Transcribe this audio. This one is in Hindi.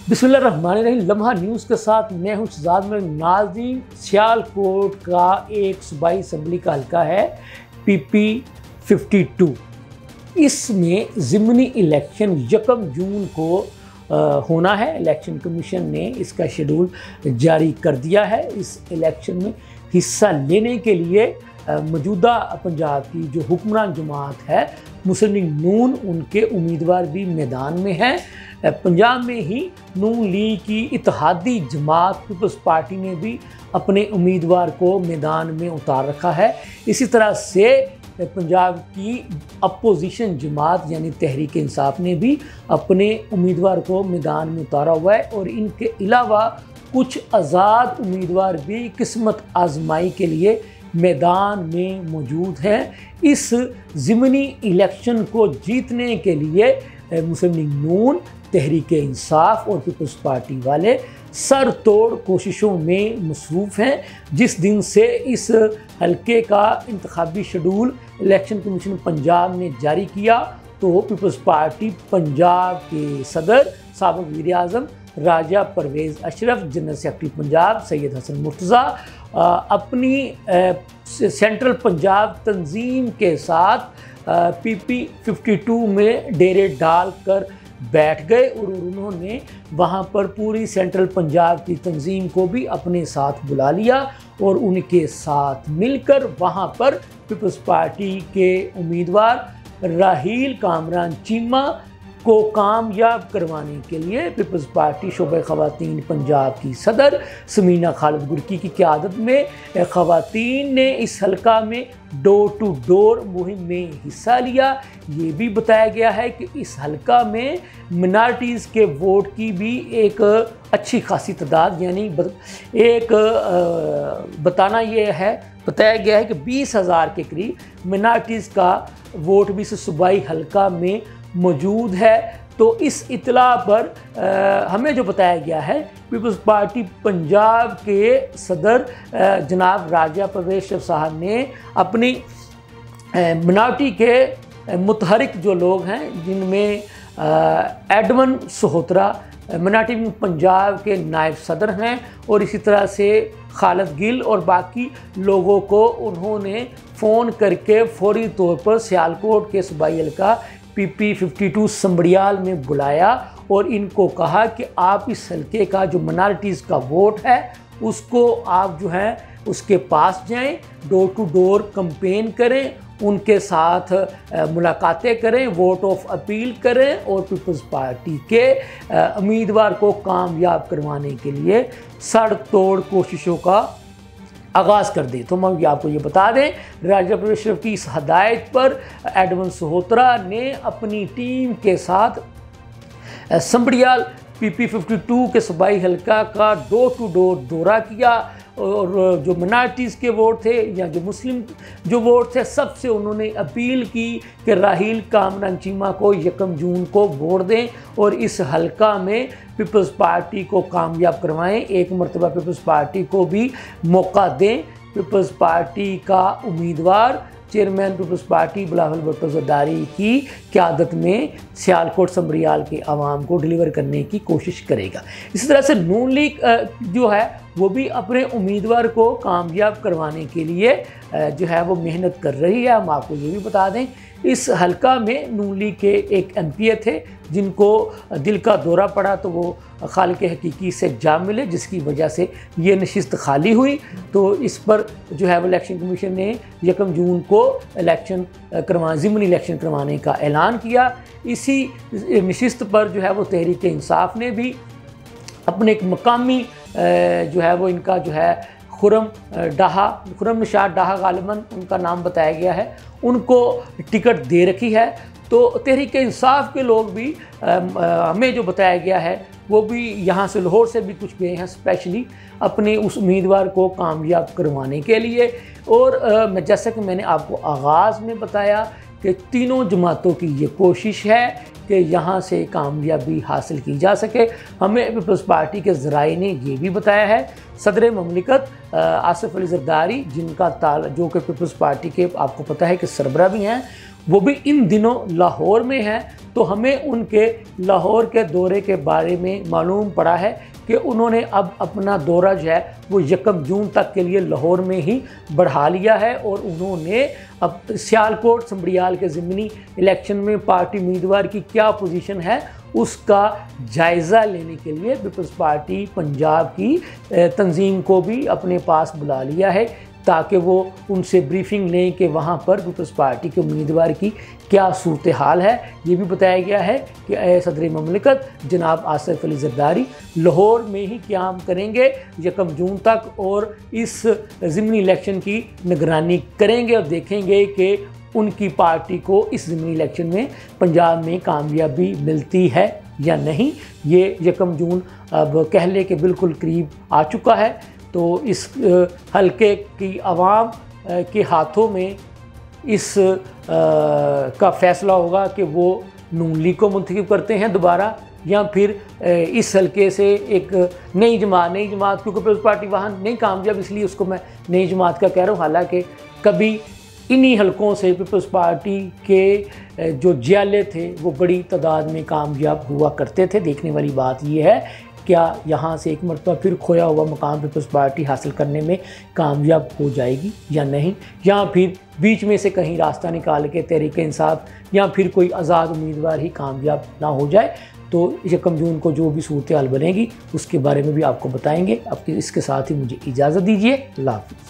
बिस्मिल्लाहिर्रहमानिर्रहीम। लम्हा न्यूज़ के साथ मैं हूँ शहजाद में नाज़रीन। सियालकोट का एक सूबाई असम्बली का हल्का है PP 52। इसमें ज़िमनी इलेक्शन 1 जून को होना है। इलेक्शन कमीशन ने इसका शेड्यूल जारी कर दिया है। इस इलेक्शन में हिस्सा लेने के लिए मौजूदा पंजाब की जो हुक्मरान जमात है मुस्लिम लीग नून, उनके उम्मीदवार भी मैदान में हैं। पंजाब में ही नून लीग की इत्तेहादी जमात पीपल्स पार्टी ने भी अपने उम्मीदवार को मैदान में उतार रखा है। इसी तरह से पंजाब की अपोजिशन जमात यानी तहरीक इंसाफ ने भी अपने उम्मीदवार को मैदान में उतारा हुआ है और इनके अलावा कुछ आज़ाद उम्मीदवार भी किस्मत आजमाई के लिए मैदान में मौजूद हैं। इस ज़िमनी इलेक्शन को जीतने के लिए मुस्लिम लीग नून, तहरीक इंसाफ और पीपल्स पार्टी वाले सर तोड़ कोशिशों में मसरूफ़ हैं। जिस दिन से इस हल्के का इंतखाबी शेड्यूल इलेक्शन कमीशन पंजाब ने जारी किया तो पीपल्स पार्टी पंजाब के सदर साबिक़ वज़ीर आज़म राजा परवेज़ अशरफ, जनरल सेक्रेटरी पंजाब सैयद हसन मुर्तज़ा अपनी सेंट्रल पंजाब तंजीम के साथ PP 52 में डेरे डाल कर बैठ गए और उन्होंने वहाँ पर पूरी सेंट्रल पंजाब की तंजीम को भी अपने साथ बुला लिया और उनके साथ मिलकर वहाँ पर पीपल्स पार्टी के उम्मीदवार राहील कामरान चीमा को कामयाब करवाने के लिए पीपल्स पार्टी शोबे ख़वातीन पंजाब की सदर समीना खालिद गुरकी की क़यादत में ख़वातीन ने इस हल्का में डोर टू डोर मुहिम में हिस्सा लिया। ये भी बताया गया है कि इस हल्का में मिनॉरिटीज़ के वोट की भी एक अच्छी खासी तादाद यानी बताया गया है कि 20,000 के करीब मिनॉरिटीज़ का वोट भी इस सूबाई हल्का में मौजूद है। तो इस इत्तला पर हमें जो बताया गया है पीपल्स पार्टी पंजाब के सदर जनाब राजा परवेज़ अशरफ साहब ने अपनी मिनॉरिटी के मुतहरिक जो लोग हैं जिनमें एडमन सोहतरा मिनॉरिटी पंजाब के नायब सदर हैं और इसी तरह से खालिद गिल और बाकी लोगों को उन्होंने फ़ोन करके फौरी तौर पर सियालकोट के सूबाई हल्का PP 52 संबड़ियाल में बुलाया और इनको कहा कि आप इस हल्के का जो मिनॉरिटीज़ का वोट है उसको आप जो है उसके पास जाएं, डोर टू डोर कैंपेन करें, उनके साथ मुलाकातें करें, वोट ऑफ अपील करें और पीपल्स पार्टी के उम्मीदवार को कामयाब करवाने के लिए सर तोड़ कोशिशों का आगाज़ कर दे। तो हम आपको ये बता दें, राजा परवेज़ अशरफ की इस हदायत पर एडमन सोहतरा ने अपनी टीम के साथ संबड़ियाल PP 52 के सूबाई हल्का का डोर टू डोर दौरा किया और जो मिनॉरिटीज़ के वोट थे या जो मुस्लिम जो वोट थे सबसे उन्होंने अपील की कि राहील कामरान चीमा को 1 जून को वोट दें और इस हल्का में पीपल्स पार्टी को कामयाब करवाएं। एक मरतबा पीपल्स पार्टी को भी मौका दें। पीपल्स पार्टी का उम्मीदवार चेयरमैन पीपल्स पार्टी बिलावल भुट्टो ज़रदारी की क़यादत में सियालकोट संबड़ियाल के आवाम को डिलीवर करने की कोशिश करेगा। इसी तरह से नून लीग जो है वो भी अपने उम्मीदवार को कामयाब करवाने के लिए जो है वो मेहनत कर रही है। हम आपको ये भी बता दें, इस हल्का में नून लीग के एक MP थे जिनको दिल का दौरा पड़ा तो वो खालिक हकीकी से जा मिले, जिसकी वजह से ये नशिस्त खाली हुई। तो इस पर जो है वो इलेक्शन कमीशन ने 1 जून को ज़िमनी इलेक्शन करवाने का ऐलान किया। इसी नशिस्त पर जो है वो तहरीक इंसाफ ने भी अपने एक मकामी जो है वो इनका जो है खुर्रम निशात डाहा गालिबन उनका नाम बताया गया है, उनको टिकट दे रखी है। तो तहरीक इंसाफ के लोग भी हमें जो बताया गया है वो भी यहाँ से लाहौर से भी कुछ गए हैं स्पेशली अपने उस उम्मीदवार को कामयाब करवाने के लिए। और जैसा कि मैंने आपको आगाज़ में बताया कि तीनों जमातों की ये कोशिश है कि यहाँ से कामयाबी हासिल की जा सके। हमें पीपल्स पार्टी के ज़राए ने ये भी बताया है सदर ममलिकत आसिफ अली ज़रदारी, जिनका जो कि पीपल्स पार्टी के आपको पता है कि सरबराह भी हैं, वो भी इन दिनों लाहौर में हैं। तो हमें उनके लाहौर के दौरे के बारे में मालूम पड़ा है कि उन्होंने अब अपना दौरा जो है वो 1 जून तक के लिए लाहौर में ही बढ़ा लिया है और उन्होंने अब सियालकोट संबड़ियाल के ज़िमनी इलेक्शन में पार्टी उम्मीदवार की क्या पोजीशन है उसका जायज़ा लेने के लिए पीपल्स पार्टी पंजाब की तंजीम को भी अपने पास बुला लिया है, ताकि वो उनसे ब्रीफिंग लें कि वहाँ पर पीपल्स पार्टी के उम्मीदवार की क्या सूरत हाल है। ये भी बताया गया है कि सदर ममलिकत जनाब आसिफ अली ज़रदारी लाहौर में ही क़याम करेंगे 1 जून तक और इस ज़िमनी इलेक्शन की निगरानी करेंगे और देखेंगे कि उनकी पार्टी को इस ज़िमनी इलेक्शन में पंजाब में कामयाबी मिलती है या नहीं। ये 1 जून अब कहले के बिल्कुल करीब आ चुका है। तो इस हलके की आवाम के हाथों में इस का फ़ैसला होगा कि वो नून लीग को मुंतखब करते हैं दोबारा या फिर इस हलके से एक नई जमात क्योंकि पीपल्स पार्टी वहाँ नहीं कामयाब, इसलिए उसको मैं नई जमात का कह रहा हूँ। हालांकि कभी इन्हीं हलकों से पीपल्स पार्टी के जो जियाले थे वो बड़ी तादाद में कामयाब हुआ करते थे। देखने वाली बात ये है क्या यहाँ से एक मरतबा फिर खोया हुआ मुकाम पीपल्स पार्टी हासिल करने में कामयाब हो जाएगी या नहीं, या फिर बीच में से कहीं रास्ता निकाल के तहरीक इंसाफ या फिर कोई आज़ाद उम्मीदवार ही कामयाब ना हो जाए। तो 1 जून को जो भी सूरत हाल बनेगी उसके बारे में भी आपको बताएंगे। अब इसके साथ ही मुझे इजाज़त दीजिए। अल्लाह हाफ़िज़।